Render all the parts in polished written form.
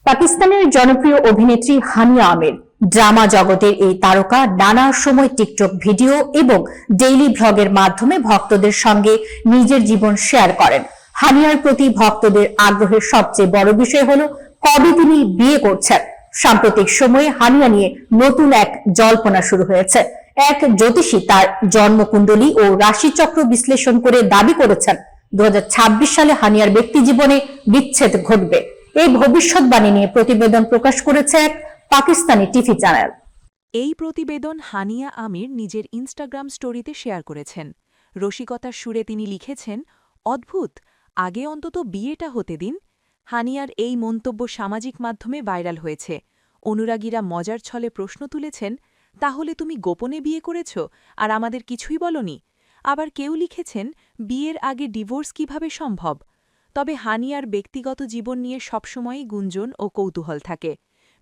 পাকিস্তানের জনপ্রিয় অভিনেত্রী হানিয়া আমির ড্রামা জগতের এই তারকা নানা সময় টিকটক ভিডিও এবং ডেইলি ভ্লগের মাধ্যমে ভক্তদের সঙ্গে নিজের জীবন শেয়ার করেন। হানিয়ার প্রতি ভক্তদের আগ্রহের সবচেয়ে বড় বিষয় হলো কবে তিনি বিয়ে করছেন। সাম্প্রতিক সময়ে হানিয়া নিয়ে নতুন এক জল্পনা শুরু হয়েছে। এক জ্যোতিষী তার জন্মকুণ্ডলী ও রাশিচক্র বিশ্লেষণ করে দাবি করেছেন 2026 সালে হানিয়ার ব্যক্তিজীবনে বিচ্ছেদ ঘটবে। এই ভবিষ্যৎবাণী নিয়ে প্রতিবেদন প্রকাশ করেছে এক পাকিস্তানি টিভি চ্যানেল। এই প্রতিবেদন হানিয়া আমির নিজের ইনস্টাগ্রাম স্টোরিতে শেয়ার করেছেন। রসিকতার সুরে তিনি লিখেছেন, অদ্ভুত, আগে অন্তত বিয়েটা হতে দিন। হানিয়ার এই মন্তব্য সামাজিক মাধ্যমে ভাইরাল হয়েছে। অনুরাগীরা মজার ছলে প্রশ্ন তুলেছেন, তাহলে তুমি গোপনে বিয়ে করেছ আর আমাদের কিছুই বলনি? আবার কেউ লিখেছেন, বিয়ের আগে ডিভোর্স কিভাবে সম্ভব? তবে হানিয়ার ব্যক্তিগত জীবন নিয়ে সবসময়ই গুঞ্জন ও কৌতূহল থাকে।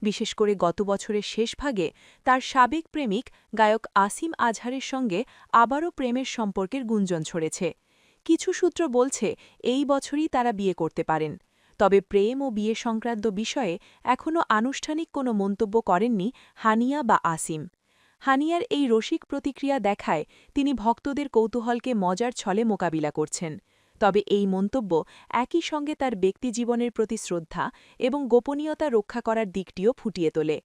বিশেষ করে গত বছরের শেষ ভাগে তার সাবেক প্রেমিক গায়ক আসিম আজহারের সঙ্গে আবারও প্রেমের সম্পর্কের গুঞ্জন ছড়েছে। কিছু সূত্র বলছে এই বছরই তারা বিয়ে করতে পারেন। তবে প্রেম ও বিয়ে সংক্রান্ত বিষয়ে এখনও আনুষ্ঠানিক কোনো মন্তব্য করেননি হানিয়া বা আসিম। হানিয়ার এই রসিক প্রতিক্রিয়া দেখায় তিনি ভক্তদের কৌতূহলকে মজার ছলে মোকাবিলা করছেন। তবে এই মন্তব্য একই সঙ্গে তার ব্যক্তিজীবনের প্রতি শ্রদ্ধা এবং গোপনীয়তা রক্ষা করার দিকটিও ফুটিয়ে তোলে।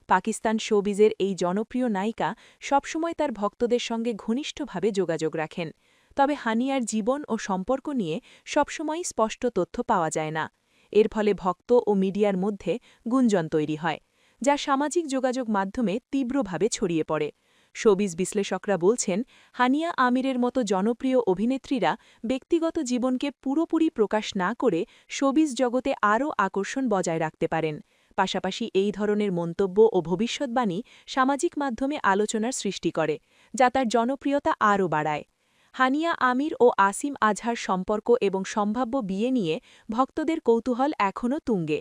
পাকিস্তান শোবিজের এই জনপ্রিয় নায়িকা সবসময় তার ভক্তদের সঙ্গে ঘনিষ্ঠভাবে যোগাযোগ রাখেন। তবে হানিয়ার জীবন ও সম্পর্ক নিয়ে সবসময়ই স্পষ্ট তথ্য পাওয়া যায় না। এর ফলে ভক্ত ও মিডিয়ার মধ্যে গুঞ্জন তৈরি হয়, যা সামাজিক যোগাযোগ মাধ্যমে তীব্রভাবে ছড়িয়ে পড়ে। শোবিজ বিশ্লেষকরা বলছেন, হানিয়া আমিরের মতো জনপ্রিয় অভিনেত্রীরা ব্যক্তিগত জীবনকে পুরোপুরি প্রকাশ না করে শোবিজ জগতে আরও আকর্ষণ বজায় রাখতে পারেন। পাশাপাশি এই ধরনের মন্তব্য ও ভবিষ্যৎবাণী সামাজিক মাধ্যমে আলোচনার সৃষ্টি করে, যা তার জনপ্রিয়তা আরও বাড়ায়। হানিয়া আমির ও আসিম আজহার সম্পর্ক এবং সম্ভাব্য বিয়ে নিয়ে ভক্তদের কৌতূহল এখনও তুঙ্গে।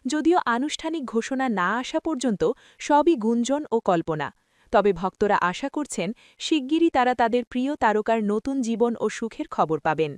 যদিও আনুষ্ঠানিক ঘোষণা না আসা পর্যন্ত সবই গুঞ্জন ও কল্পনা। তবে ভক্তরা আশা করছেন শিগগিরই তারা তাদের প্রিয় তারকার নতুন জীবন ও সুখের খবর পাবেন।